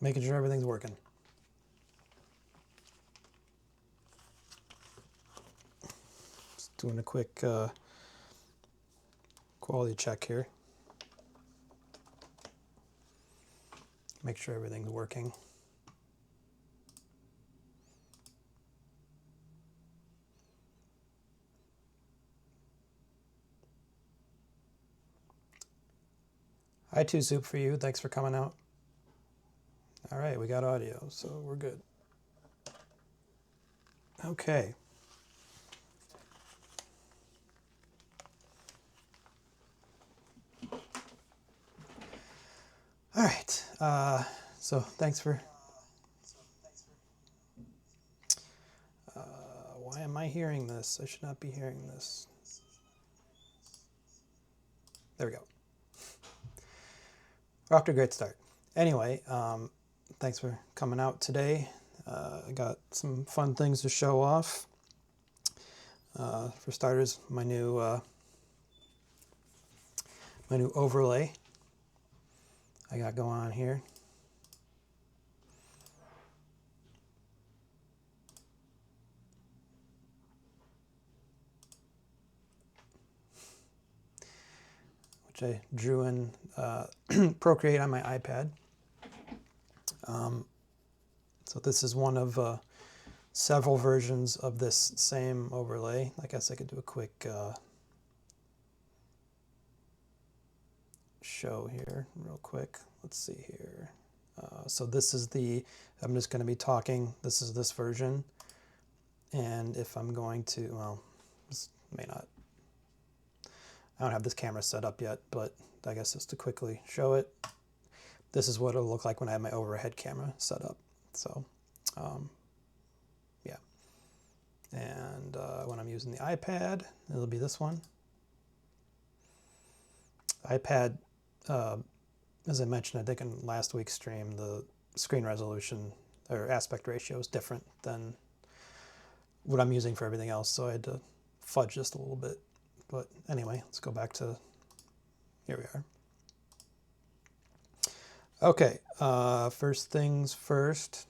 making sure everything's working. Just doing a quick quality check here. Make sure everything's working. Hi, Two Soup for you. Thanks for coming out. All right, we got audio, so we're good. Okay. All right. So thanks for. Why am I hearing this? I should not be hearing this. There we go. We're off to a great start. Anyway, thanks for coming out today. I got some fun things to show off. For starters, my new overlay I got going on here. Which I drew in Procreate on my iPad. So this is one of several versions of this same overlay. I guess I could do a quick show here real quick. Let's see here. So this is I'm just going to be talking. This is this version. And if I'm going to, well, this may not. I don't have this camera set up yet, but I guess just to quickly show it. This is what it'll look like when I have my overhead camera set up. So, yeah. And when I'm using the iPad, it'll be this one. iPad, as I mentioned, I think in last week's stream, the screen resolution or aspect ratio is different than what I'm using for everything else. So I had to fudge just a little bit. But anyway, let's go back to, here we are. Okay, first things first.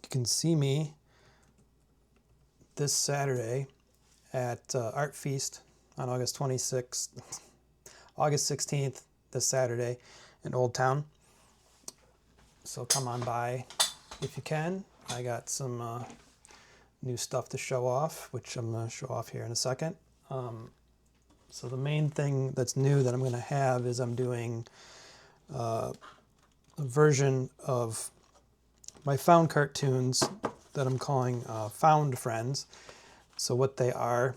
You can see me this Saturday at ArtFeast on August 26th, August 16th, this Saturday in Old Town. So come on by if you can. I got some new stuff to show off, which I'm going to show off here in a second. So the main thing that's new that I'm going to have is I'm doing a version of my found cartoons that I'm calling Found Friends. So what they are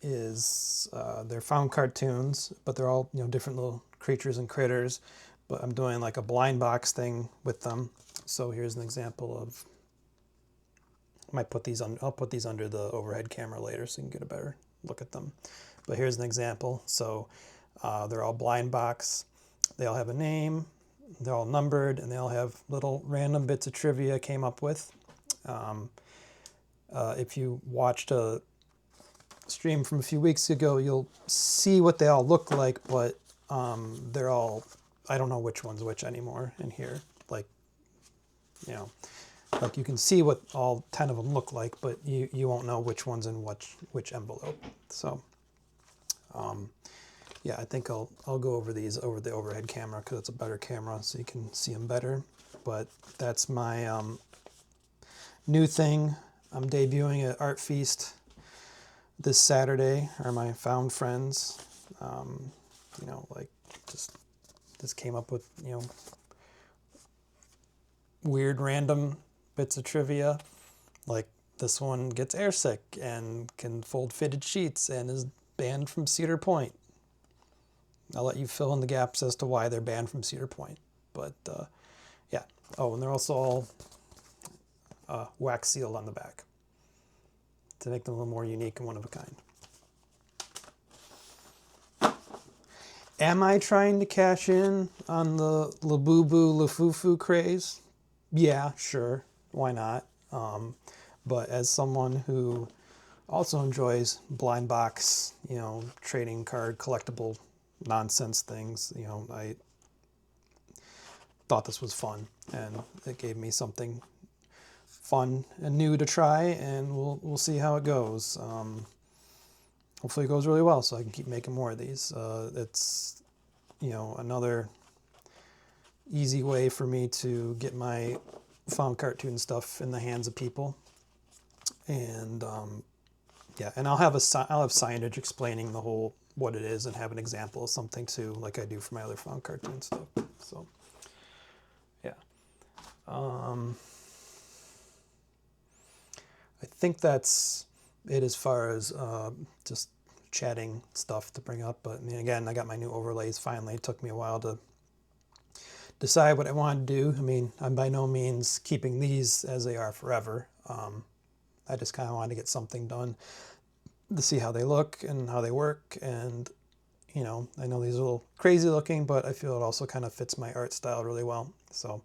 is they're found cartoons, but they're all different little creatures and critters. But I'm doing like a blind box thing with them. So here's an example of. I might put these on. I'll put these under the overhead camera later, so you can get a better look at them. But here's an example. So they're all blind box. They all have a name. They're all numbered, and they all have little random bits of trivia I came up with. If you watched a stream from a few weeks ago, you'll see what they all look like, but they're all, I don't know which one's which anymore in here. Like, like you can see what all 10 of them look like, but you won't know which one's in which envelope. So, yeah, I think I'll go over these over the overhead camera because it's a better camera so you can see them better. But that's my new thing. I'm debuting at ArtFeast this Saturday, are my found friends. Like just came up with, weird random bits of trivia. Like this one gets airsick and can fold fitted sheets and is banned from Cedar Point. I'll let you fill in the gaps as to why they're banned from Cedar Point. But yeah. Oh, and they're also all wax sealed on the back to make them a little more unique and one of a kind. Am I trying to cash in on the Labubu Lafufu craze? Yeah, sure. Why not? But as someone who also enjoys blind box, trading card, collectible nonsense things, thought this was fun, and it gave me something fun and new to try, and we'll see how it goes. Hopefully it goes really well so I can keep making more of these. It's, you know, another easy way for me to get my found cartoon stuff in the hands of people. And yeah, and I'll have signage explaining the whole what it is and have an example of something too, like I do for my other found cartoon stuff. So yeah. I think that's it as far as just chatting stuff to bring up. But I mean, again, I got my new overlays finally. It took me a while to decide what I wanted to do. I mean, I'm by no means keeping these as they are forever. I just kind of wanted to get something done to see how they look and how they work. And, you know, I know these are a little crazy looking, but I feel it also kind of fits my art style really well. So,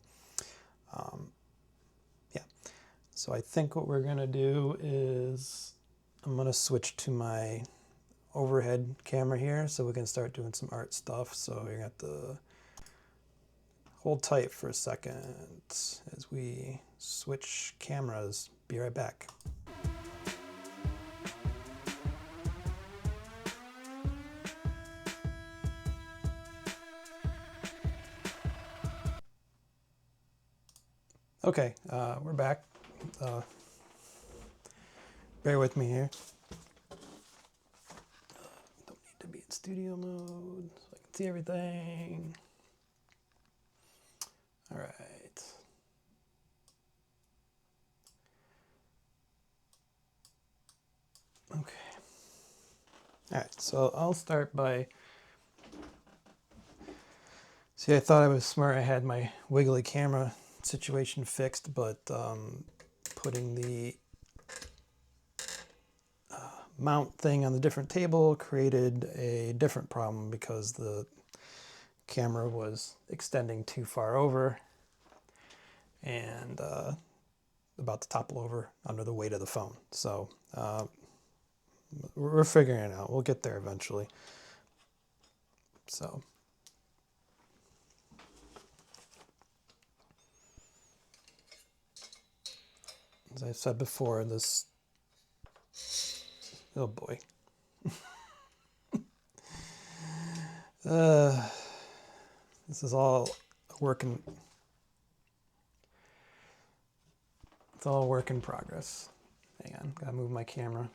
yeah. So I think what we're going to do is I'm going to switch to my overhead camera here so we can start doing some art stuff. So you're going to have to hold tight for a second as we switch cameras. Be right back. Okay, we're back. Bear with me here. Don't need to be in studio mode so I can see everything. All right. Okay. All right, so I'll start by... See, I thought I was smart. I had my wiggly camera situation fixed, but putting the mount thing on the different table created a different problem because the camera was extending too far over and about to topple over under the weight of the phone. So we're figuring it out. We'll get there eventually. So as I said before, this, oh boy. This is all working. It's all work in progress. Hang on, gotta move my camera.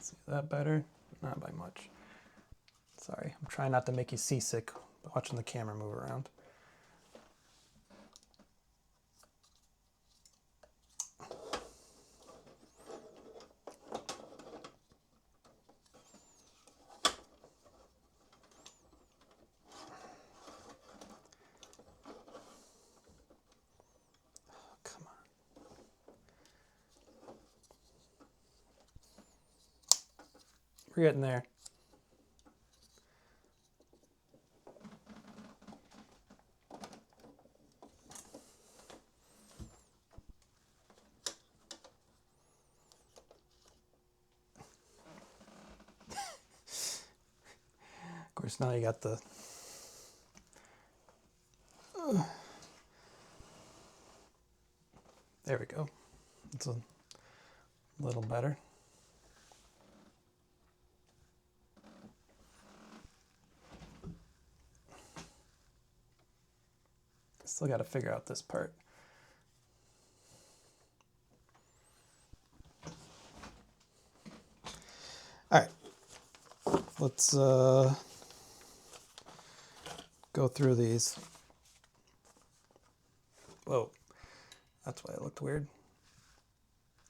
See that better? Not by much. Sorry, I'm trying not to make you seasick watching the camera move around. We're getting there. Of course, now you got the... There we go. It's a little better. Still got to figure out this part. All right, let's go through these. Whoa, that's why it looked weird.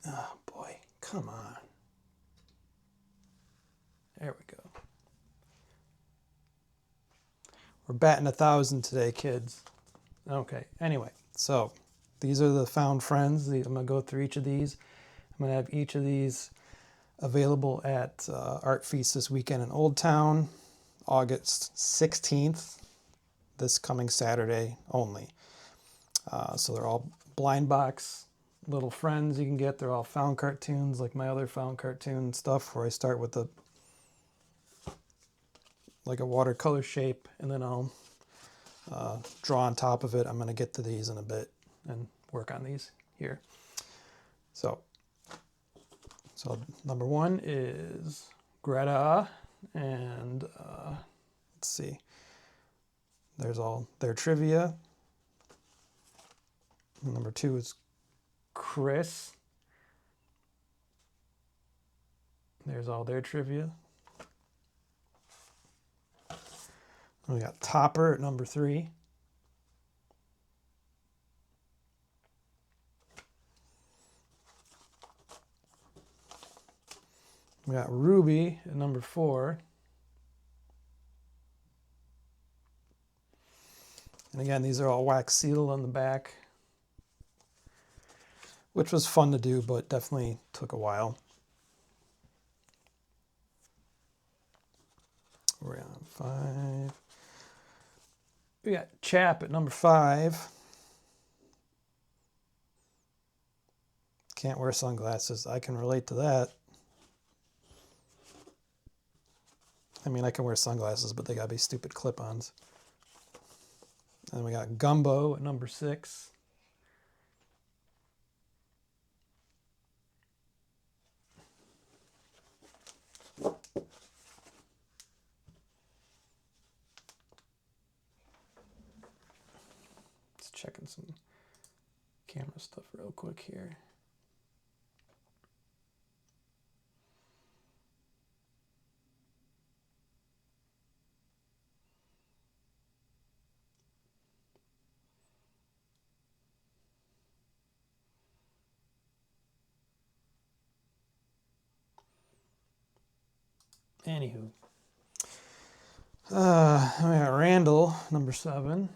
Oh boy, come on. There we go. We're batting 1,000 today, kids. Okay, anyway, so these are the found friends. I'm going to go through each of these. I'm going to have each of these available at ArtFeast this weekend in Old Town, August 16th, this coming Saturday only. So they're all blind box little friends you can get. They're all found cartoons, like my other found cartoon stuff, where I start with a watercolor shape, and then I'll draw on top of it. I'm going to get to these in a bit and work on these here. So number one is Greta, and let's see. There's all their trivia. Number two is Chris. There's all their trivia. We got Topper at number 3. We got Ruby at number 4. And again, these are all wax sealed on the back, which was fun to do, but definitely took a while. We're on 5. We got Chap at number 5. Can't wear sunglasses. I can relate to that. I mean, I can wear sunglasses, but they gotta be stupid clip-ons. And we got Gumbo at number 6. Just checking some camera stuff real quick here. Anywho, we got Randall, number 7.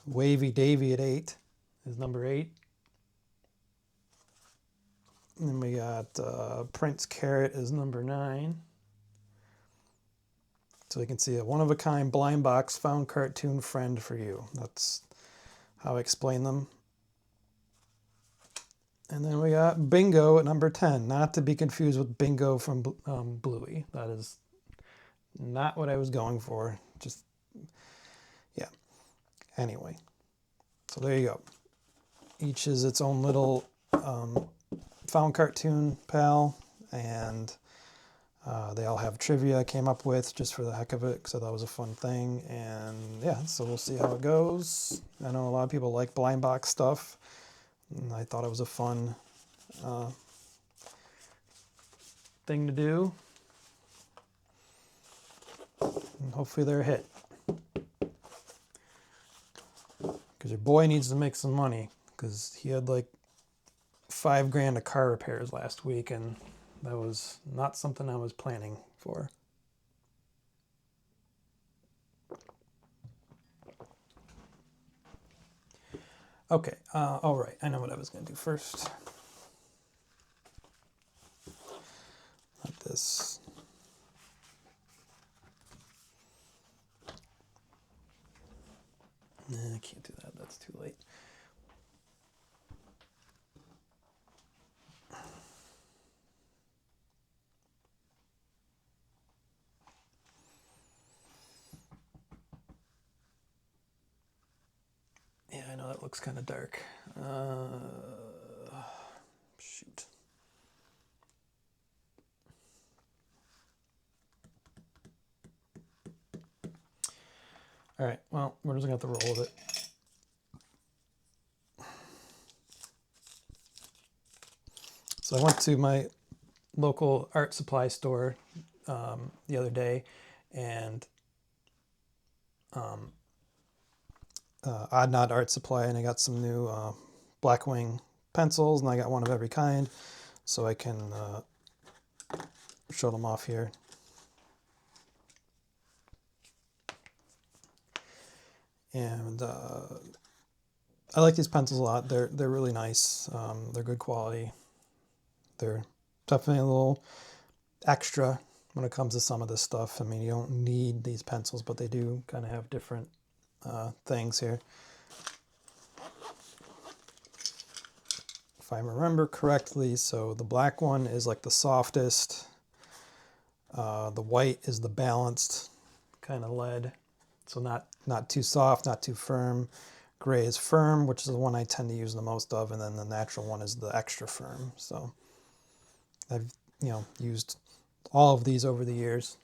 Wavy Davy at 8 is number 8. And then we got Prince Carrot is number 9. So you can see a one-of-a-kind blind box found cartoon friend for you. That's how I explain them. And then we got Bingo at number 10, not to be confused with Bingo from Bluey. That is not what I was going for. Just, yeah. Anyway, so there you go. Each is its own little found cartoon pal, and they all have trivia I came up with just for the heck of it, because I thought it was a fun thing. And yeah, so we'll see how it goes. I know a lot of people like blind box stuff. And I thought it was a fun thing to do. And hopefully they're a hit. Because your boy needs to make some money. Because he had like $5,000 of car repairs last week, and that was not something I was planning for. Okay, all right, I know what I was going to do first. Not this. Nah, I can't do that, that's too late. Yeah, I know that looks kind of dark. Shoot. All right, well, we're just going to have to roll with it. So I went to my local art supply store the other day, and Odd Nod Art Supply, and I got some new Blackwing pencils, and I got one of every kind, so I can show them off here. And I like these pencils a lot. They're really nice. They're good quality. They're definitely a little extra when it comes to some of this stuff. I mean, you don't need these pencils, but they do kind of have different things here. If I remember correctly, so the black one is like the softest. The white is the balanced kind of lead. So not too soft, not too firm. Gray is firm, which is the one I tend to use the most of, and then the natural one is the extra firm. So I've used all of these over the years.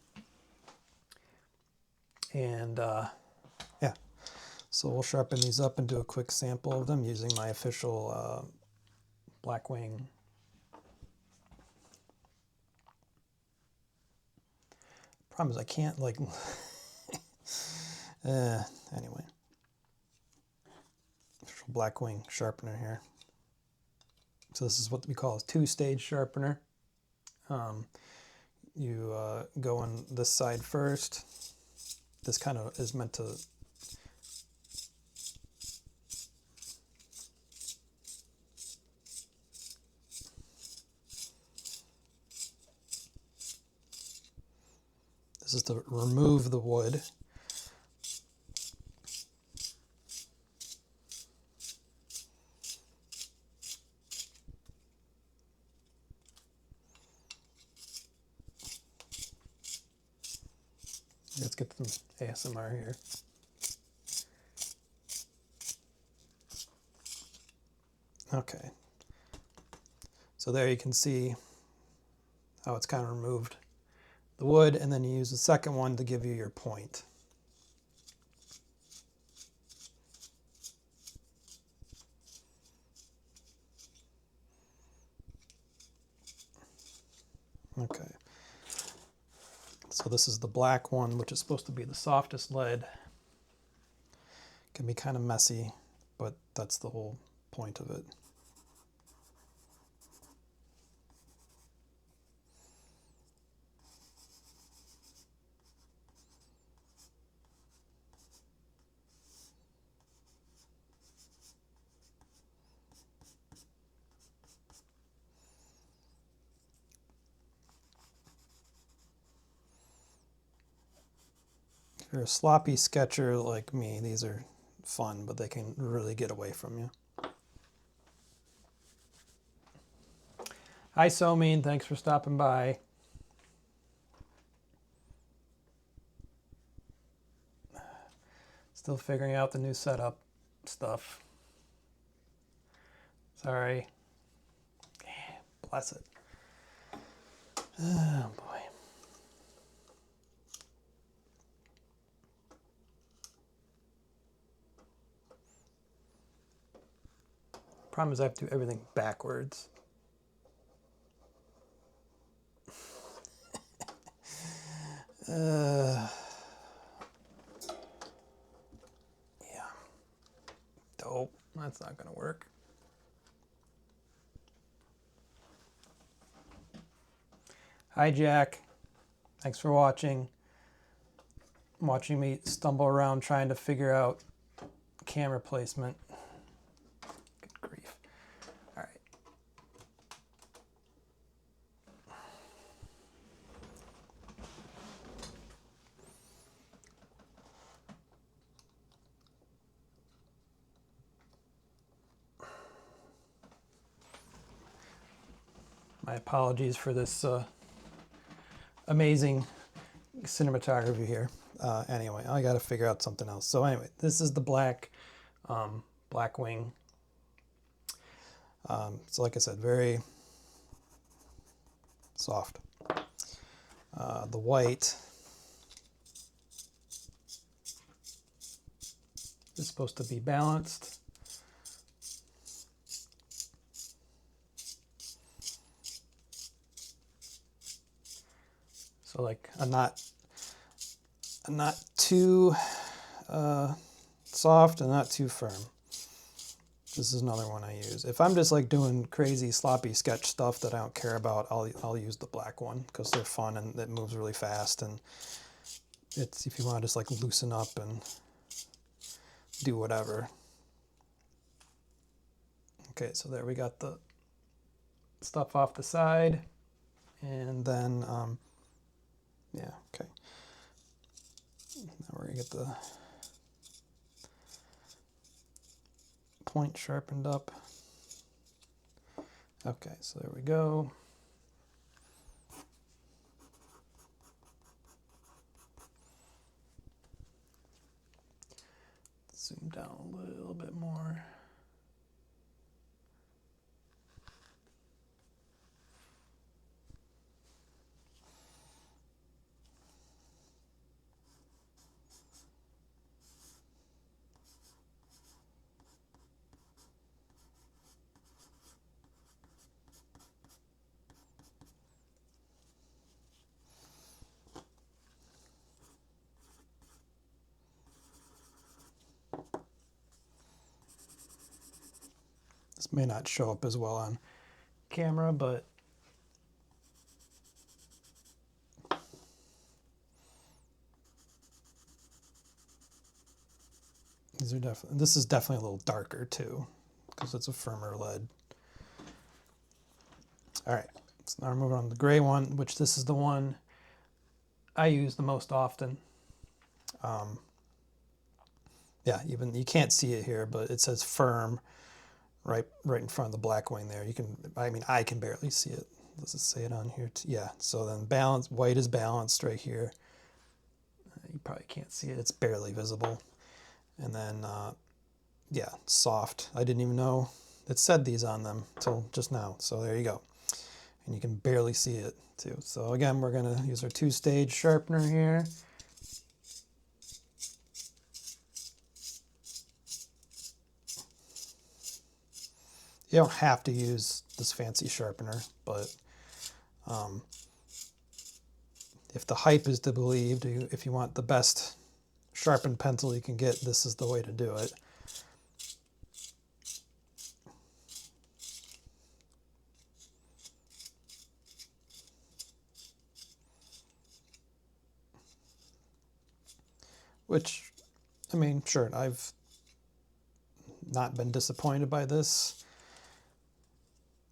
And yeah, so we'll sharpen these up and do a quick sample of them using my official Blackwing. Problem is I can't like anyway. Blackwing sharpener here. So this is what we call a two-stage sharpener. You go on this side first. This kind of is meant to this is to remove the wood. Let's get some ASMR here. Okay. So there you can see how it's kind of removed the wood, and then you use the second one to give you your point. Okay. So this is the black one, which is supposed to be the softest lead. Can be kind of messy, but that's the whole point of it. If you're a sloppy sketcher like me, these are fun, but they can really get away from you. Hi, So Mean. Thanks for stopping by. Still figuring out the new setup stuff. Sorry. Bless it. Oh, boy. Problem is I have to do everything backwards. Yeah. Dope. That's not going to work. Hi, Jack. Thanks for watching. Watching me stumble around trying to figure out camera placement. Good grief. All right. My apologies for this amazing cinematography here. Anyway, I got to figure out something else. So anyway, this is the Blackwing. So like I said, very soft. The white is supposed to be balanced. So like a not too soft and not too firm. This is another one I use. If I'm just like doing crazy sloppy sketch stuff that I don't care about, I'll use the black one because they're fun and it moves really fast, and it's if you want to just like loosen up and do whatever. Okay, so there we got the stuff off the side, and then yeah, okay. Now we're gonna get the point sharpened up. Okay, so there we go. Zoom down a little bit more. This may not show up as well on camera, but these are definitely, this is definitely a little darker too, because it's a firmer lead. All right, so now we're moving on to the gray one, which this is the one I use the most often. Yeah, even you can't see it here, but it says firm right in front of the Blackwing there. You can, I mean, I can barely see it. Does it say it on here? Yeah, so then balance, white is balanced right here. You probably can't see it. It's barely visible. And then, yeah, soft. I didn't even know it said these on them until just now. So there you go. And you can barely see it too. So again, we're going to use our two-stage sharpener here. You don't have to use this fancy sharpener, but if the hype is to be believed, if you want the best sharpened pencil you can get, this is the way to do it. Which, I mean, sure, I've not been disappointed by this.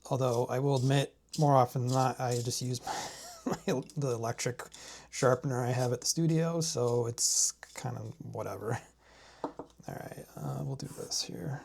Although I will admit, more often than not, I just use the electric sharpener I have at the studio, so it's kind of whatever. All right, we'll do this here.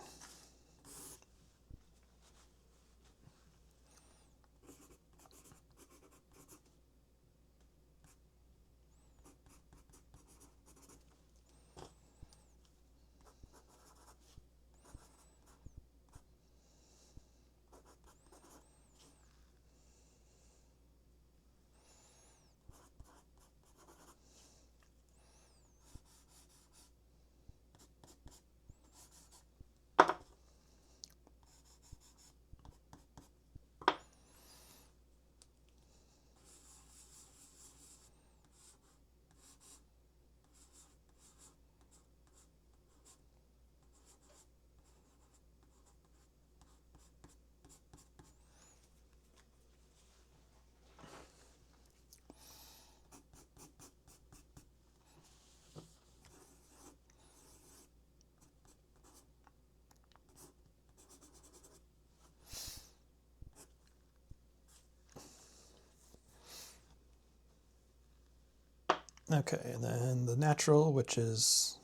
Okay, and then the natural, which is,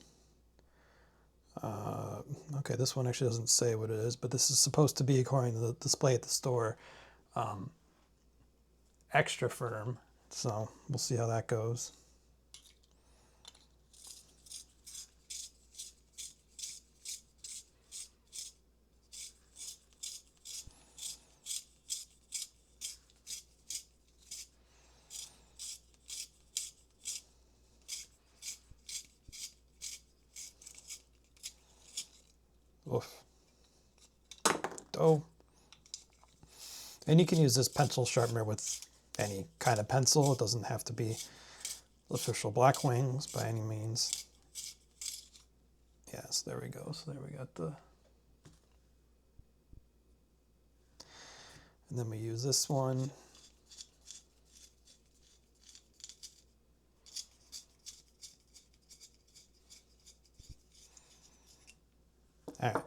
okay, this one actually doesn't say what it is, but this is supposed to be, according to the display at the store, extra firm. So we'll see how that goes. Oof. Oh. And you can use this pencil sharpener with any kind of pencil. It doesn't have to be official Blackwings by any means. Yes, there we go. So there we got the... And then we use this one. All right.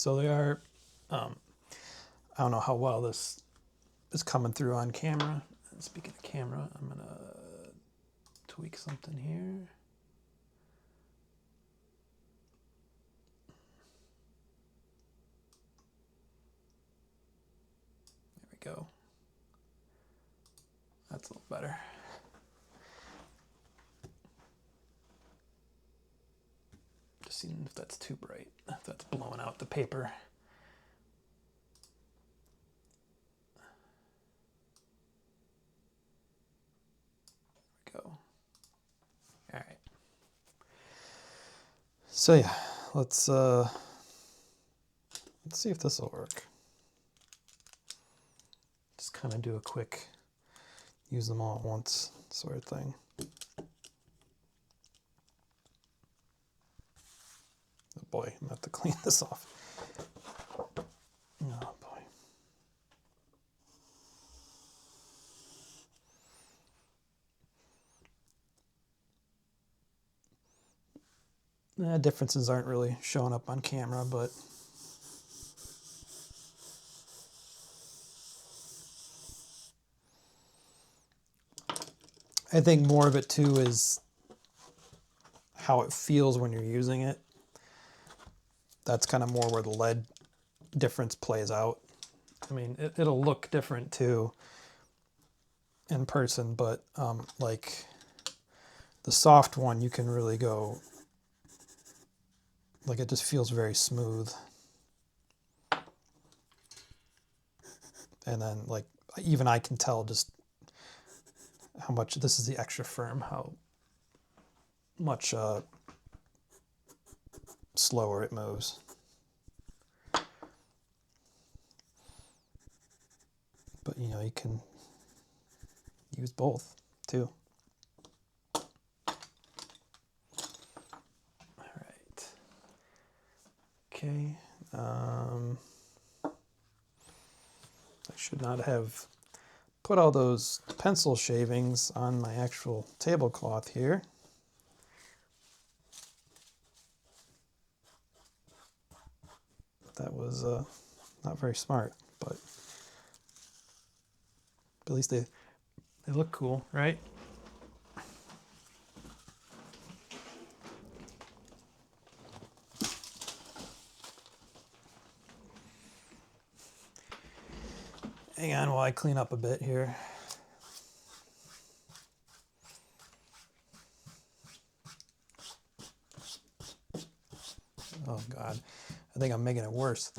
So they are, I don't know how well this is coming through on camera. And speaking of camera, I'm going to tweak something here. There we go. That's a little better. Just seeing if that's too bright, if that's blowing out the paper. There we go. All right. So yeah, let's see if this will work. Just kind of do a quick use them all at once sort of thing. Oh boy, I'm gonna have to clean this off. Oh boy. Differences aren't really showing up on camera, but I think more of it too is how it feels when you're using it. That's kind of more where the lead difference plays out. I mean, it'll look different too in person, but like the soft one, you can really go, like it just feels very smooth. And then like, even I can tell just how much, this is the extra firm, how much slower it moves. But you know, you can use both too. All right. Okay. I should not have put all those pencil shavings on my actual tablecloth here. That was not very smart, but at least they look cool, right? Hang on while I clean up a bit here. Oh God, I think I'm making it worse.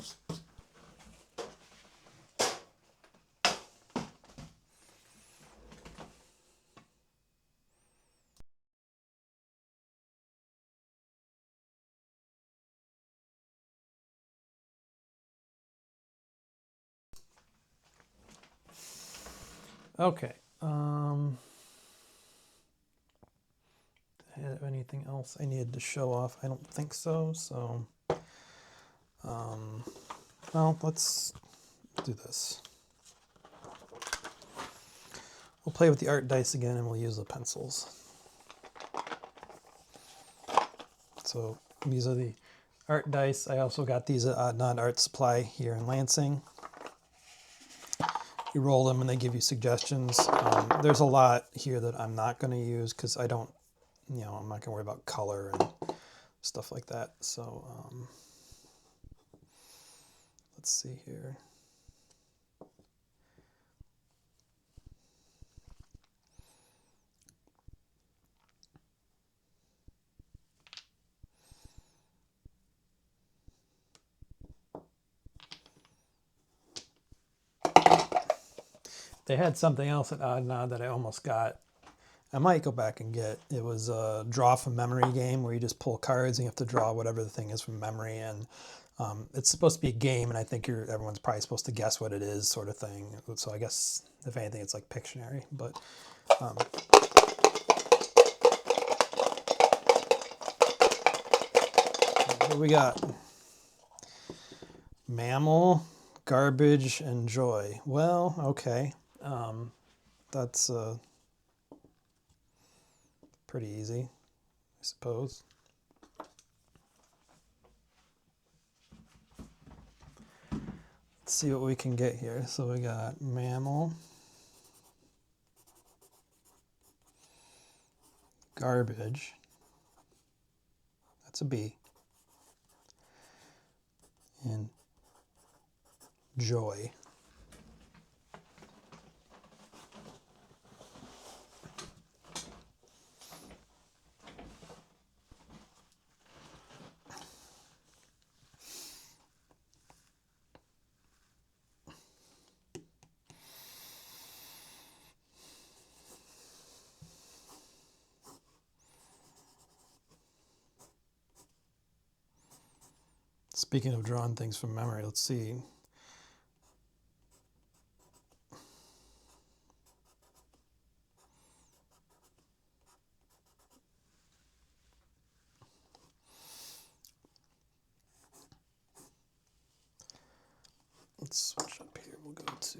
Okay. Did I have anything else I needed to show off? I don't think so. So, well, let's do this. We'll play with the art dice again, and we'll use the pencils. So these are the art dice. I also got these at Non-Art Supply here in Lansing. You roll them and they give you suggestions. There's a lot here that I'm not going to use because I don't, you know, I'm not going to worry about color and stuff like that. So let's see here. They had something else at Odd Nod that I almost got. I might go back and get. It was a draw from memory game where you just pull cards and you have to draw whatever the thing is from memory. And it's supposed to be a game, and I think everyone's probably supposed to guess what it is, sort of thing. So I guess, if anything, it's like Pictionary. But what we got? Mammal, garbage, and joy. Well, okay. That's pretty easy, I suppose. let's see what we can get here. So we got mammal, garbage, that's a B, and joy. Speaking of drawing things from memory, let's see. Let's switch up here. We'll go to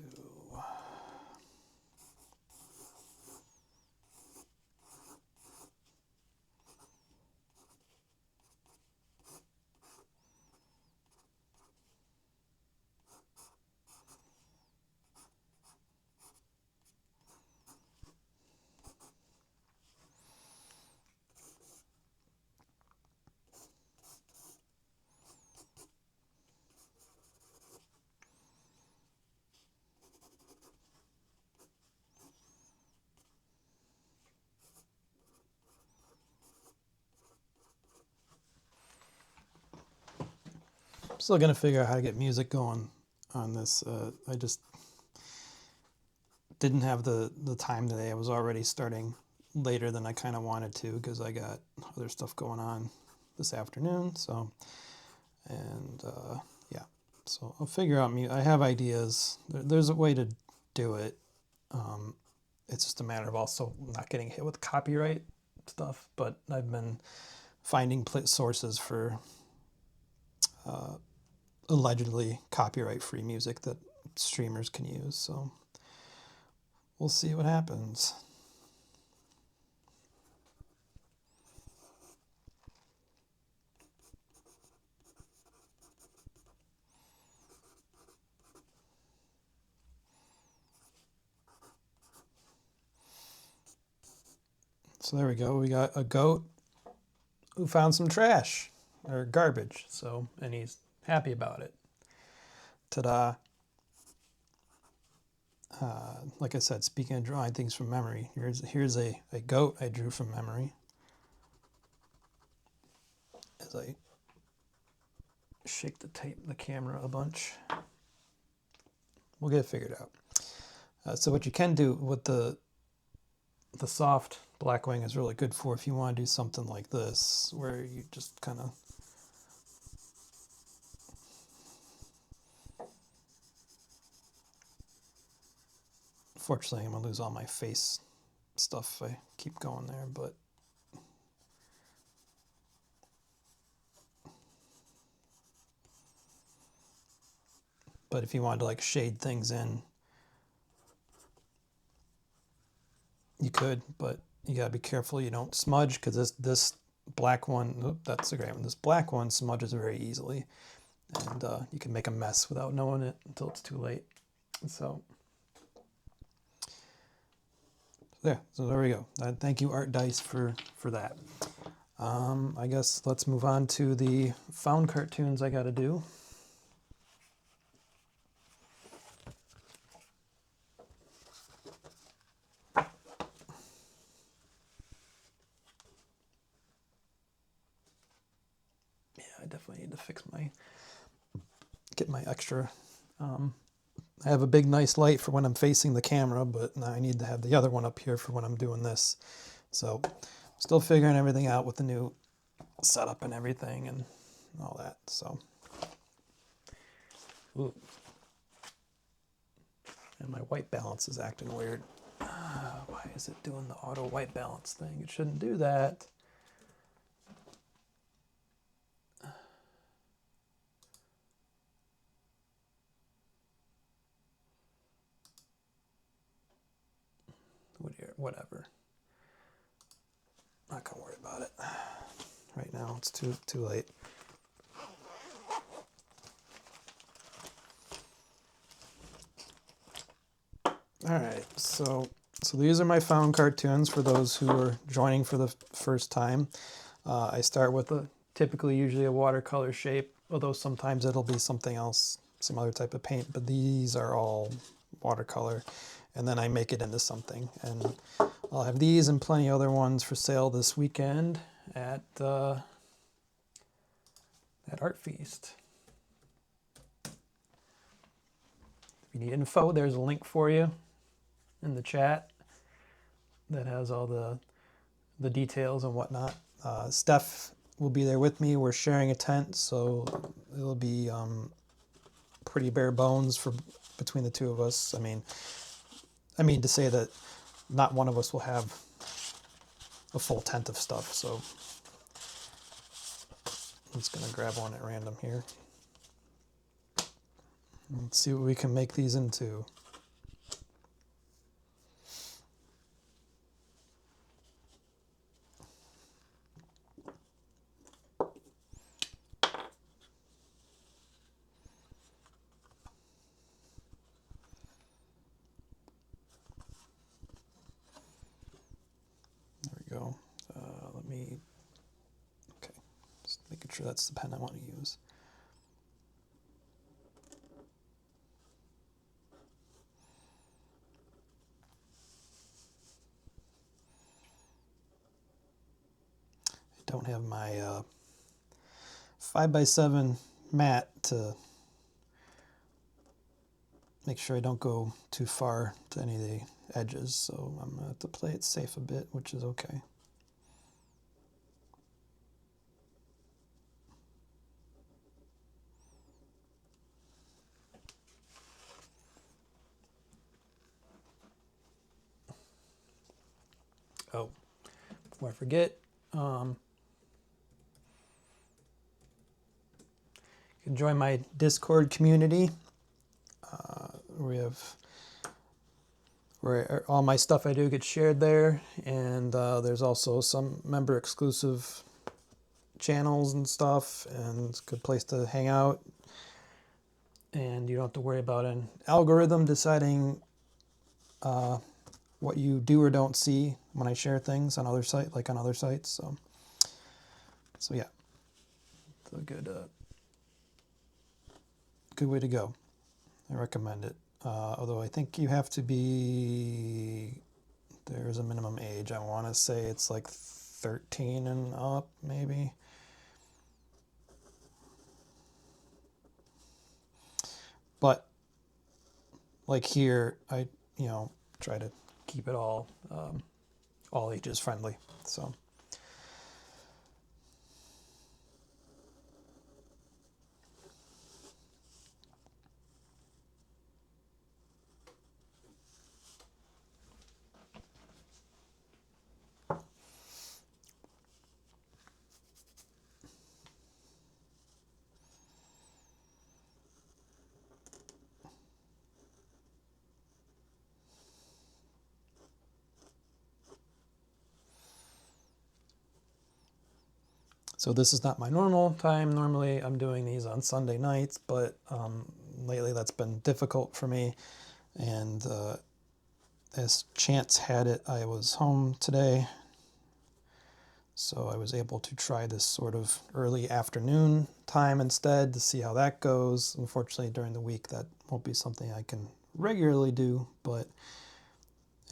still gonna figure out how to get music going on this. I just didn't have the time today. I was already starting later than I kind of wanted to because I got other stuff going on this afternoon. So, and yeah, so I'll figure out. I have ideas. There's a way to do it. It's just a matter of also not getting hit with copyright stuff. But I've been finding sources for allegedly copyright-free music that streamers can use. So we'll see what happens. So there we go. We got a goat who found some trash or garbage. So, and he's happy about it. Ta-da. Like I said, speaking of drawing things from memory, here's a goat I drew from memory. As I shake the camera a bunch, we'll get it figured out. So what you can do with the soft Blackwing is really good for if you want to do something like this, where you just kind of Fortunately, I'm gonna lose all my face stuff if I keep going there, but if you wanted to like shade things in, you could, but you gotta be careful you don't smudge, because this black one, that's the great one. This black one smudges very easily, and you can make a mess without knowing it until it's too late. So there we go. Thank you, Art Dice, for that. I guess let's move on to the found cartoons I got to do. Yeah, I definitely need to get my extra. I have a big nice light for when I'm facing the camera, but now I need to have the other one up here for when I'm doing this. So still figuring everything out with the new setup and everything and all that. So, ooh. And my white balance is acting weird. Why is it doing the auto white balance thing? It shouldn't do that. Whatever. Not gonna worry about it. Right now it's too late. All right, so these are my found cartoons for those who are joining for the first time. I start with typically usually a watercolor shape, although sometimes it'll be something else, some other type of paint, but these are all watercolor, and then I make it into something. And I'll have these and plenty other ones for sale this weekend at ArtFeast. If you need info, there's a link for you in the chat that has all the details and whatnot. Steph will be there with me. We're sharing a tent, so it'll be pretty bare bones for between the two of us. I mean to say that not one of us will have a full tent of stuff. So I'm just gonna grab one at random here. Let's see what we can make these into. There we go. Okay, just making sure that's the pen I want to use. I don't have my 5x7 mat to make sure I don't go too far to any of the edges, so I'm going to have to play it safe a bit, which is okay. Oh, before I forget, you can join my Discord community. Where all my stuff I do gets shared there, and there's also some member exclusive channels and stuff, and it's a good place to hang out. And you don't have to worry about an algorithm deciding what you do or don't see when I share things on other sites. So yeah, it's a good way to go. I recommend it. Although I think you have to be, there's a minimum age. I want to say it's like 13 and up, maybe. But like here, I try to keep it all ages friendly. So. So this is not my normal time. Normally I'm doing these on Sunday nights, but lately that's been difficult for me. And as chance had it, I was home today. So I was able to try this sort of early afternoon time instead to see how that goes. Unfortunately, during the week, that won't be something I can regularly do, but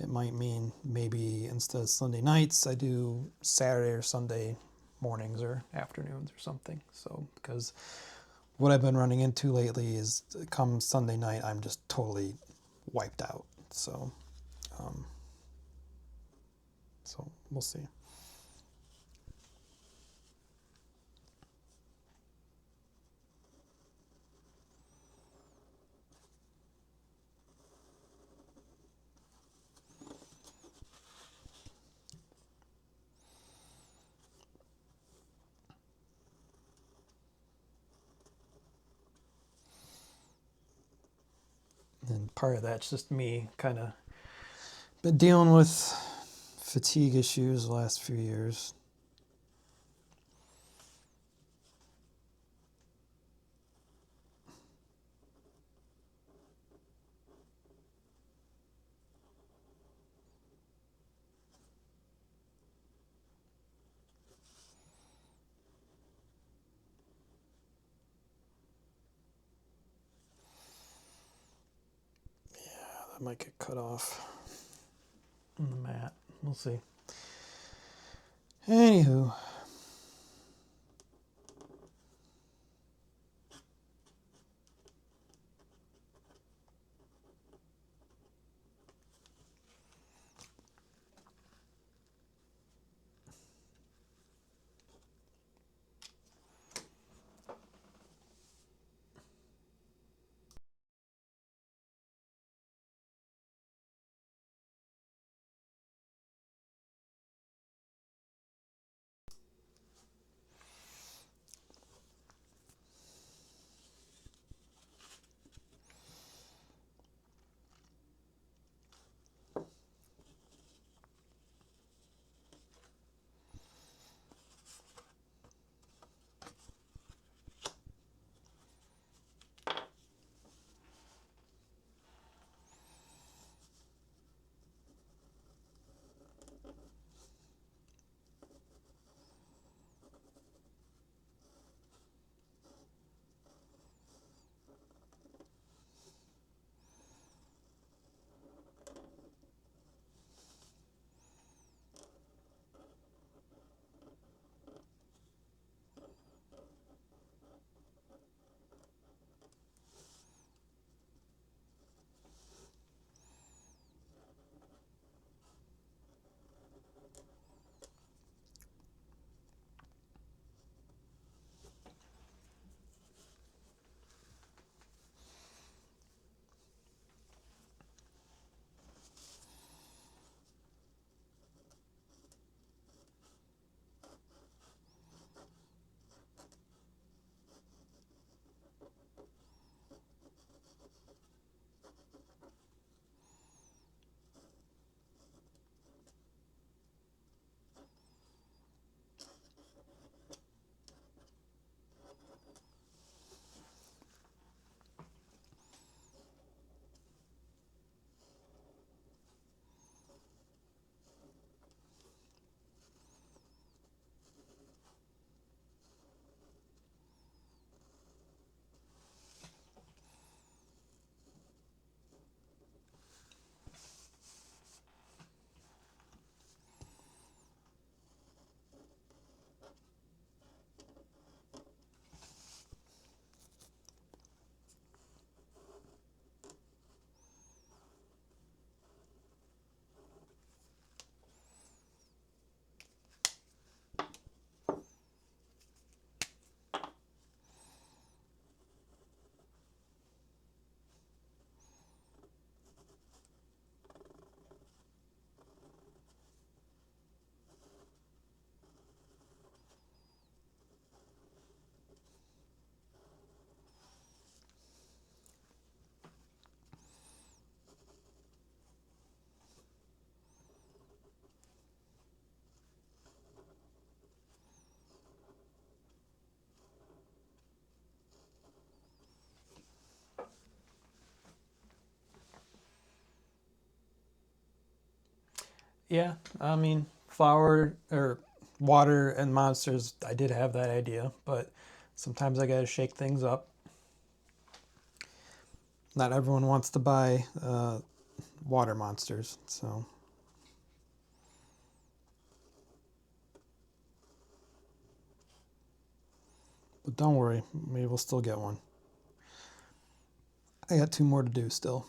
it might mean maybe instead of Sunday nights, I do Saturday or Sunday mornings or afternoons or something. So because what I've been running into lately is come Sunday night, I'm just totally wiped out. So we'll see. And part of that's just me kind of been dealing with fatigue issues the last few years. That might get cut off in the mat. We'll see. Anywho. Yeah, I mean, flour or water and monsters, I did have that idea, but sometimes I gotta shake things up. Not everyone wants to buy water monsters, so. But don't worry, maybe we'll still get one. I got 2 more to do still.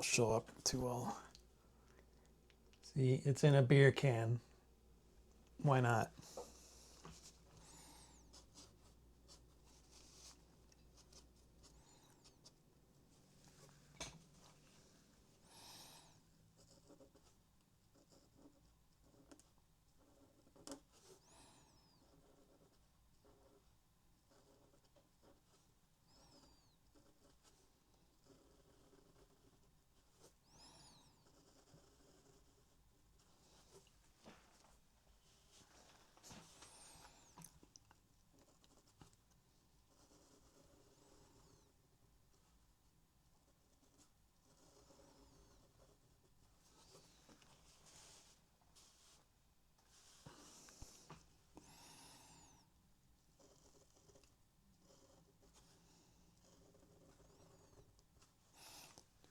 that'll show up too well. See, it's in a beer can. Why not?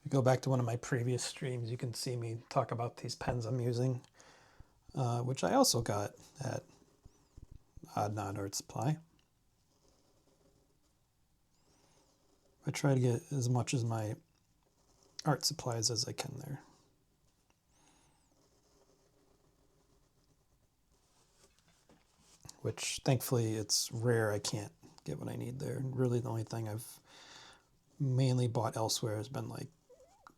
If you go back to one of my previous streams, you can see me talk about these pens I'm using, which I also got at Odd Nod Art Supply. I try to get as much as my art supplies as I can there. Which thankfully it's rare I can't get what I need there. Really the only thing I've mainly bought elsewhere has been like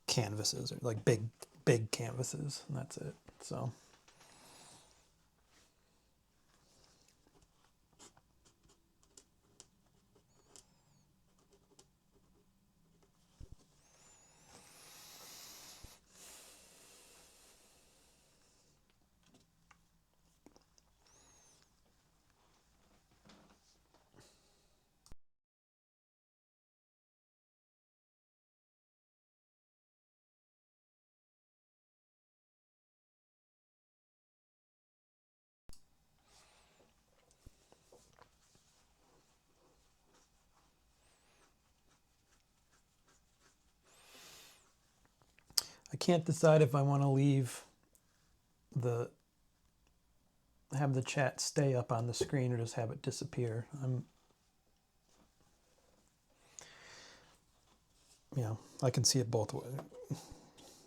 canvases, or like big canvases, and that's it. So I can't decide if I want to have the chat stay up on the screen or just have it disappear. I can see it both ways.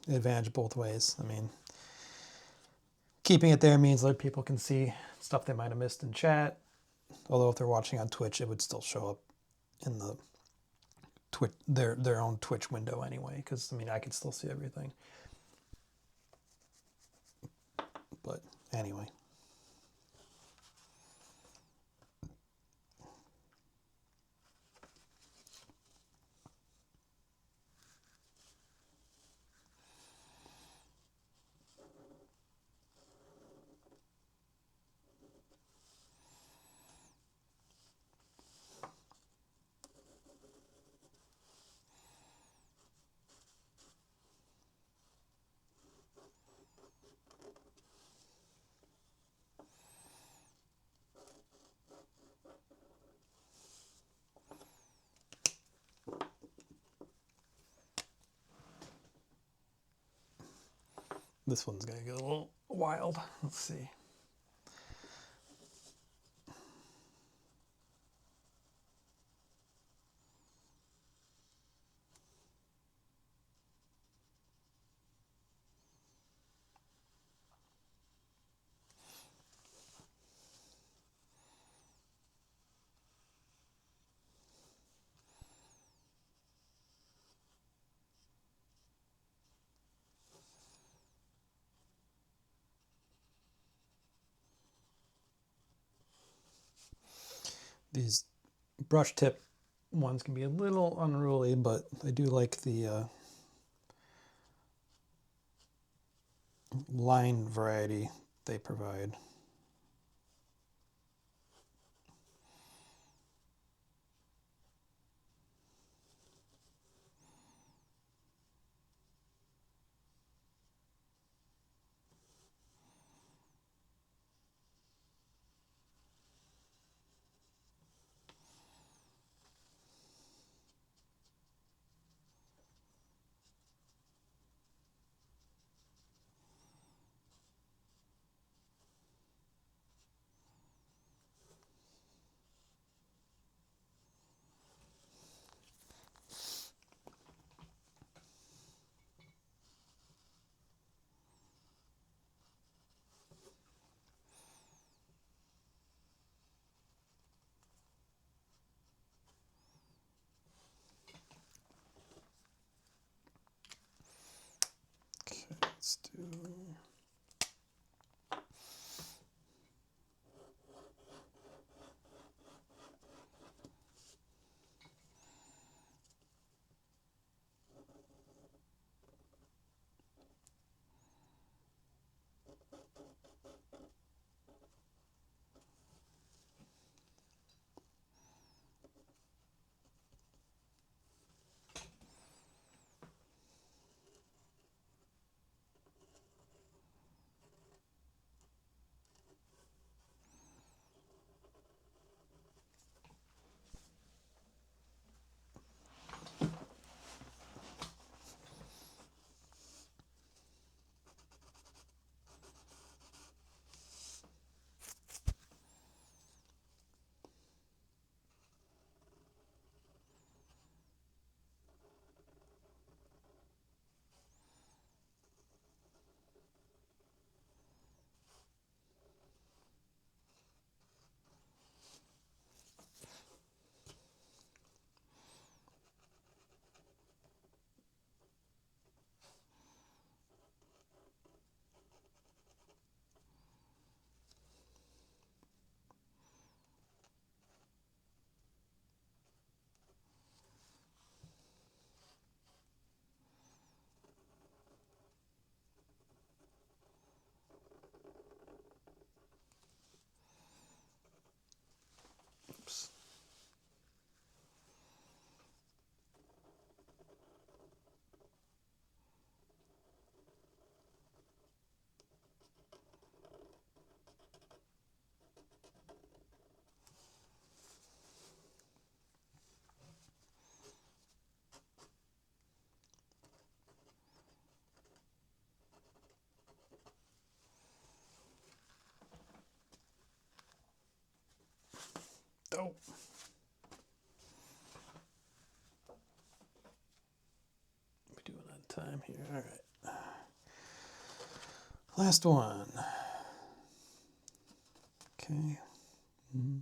Advantage both ways. I mean, keeping it there means other people can see stuff they might have missed in chat. Although if they're watching on Twitch, it would still show up in the their own Twitch window anyway, because I mean I can still see everything. But anyway. This one's going to get a little wild. Let's see. These brush tip ones can be a little unruly, but I do like the line variety they provide. Let's do... Oops. Oh. We're doing on time here. All right. Last one. Okay. Mm-hmm.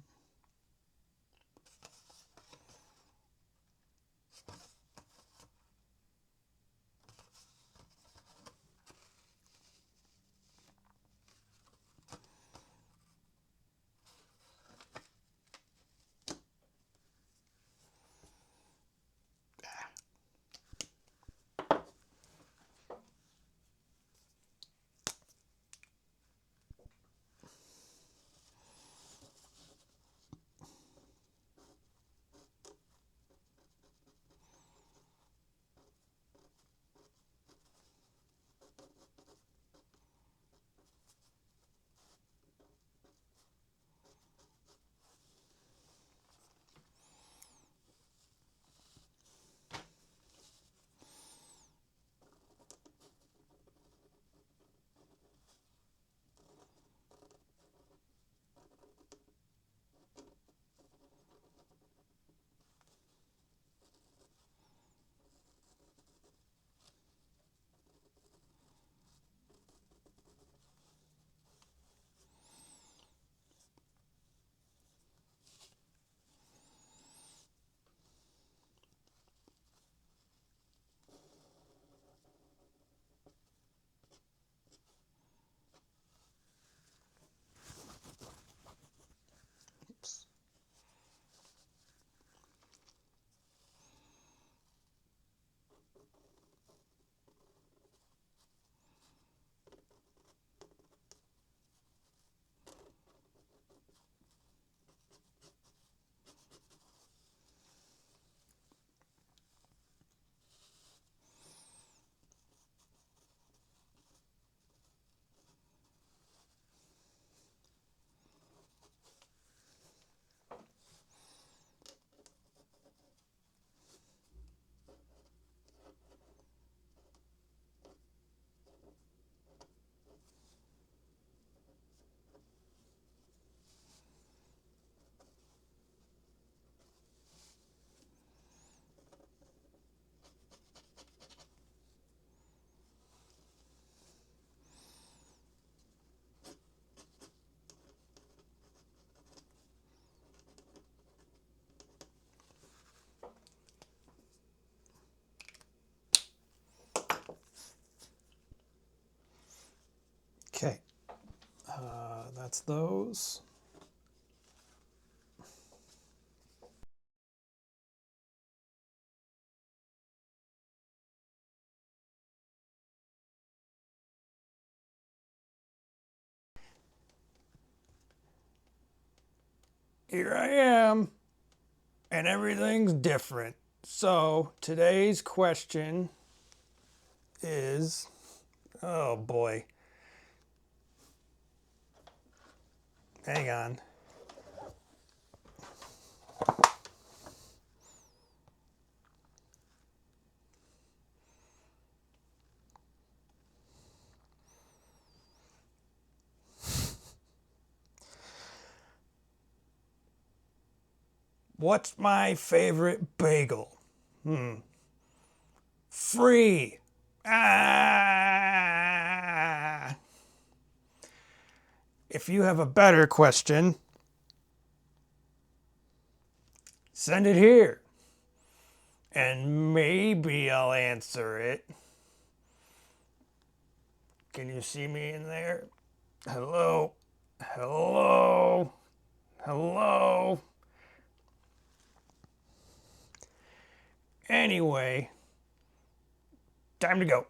that's those. Here I am, and everything's different. So today's question is, oh boy, hang on. What's my favorite bagel? Free. Ah. If you have a better question, send it here. And maybe I'll answer it. Can you see me in there? Hello? Hello? Hello? Anyway, time to go.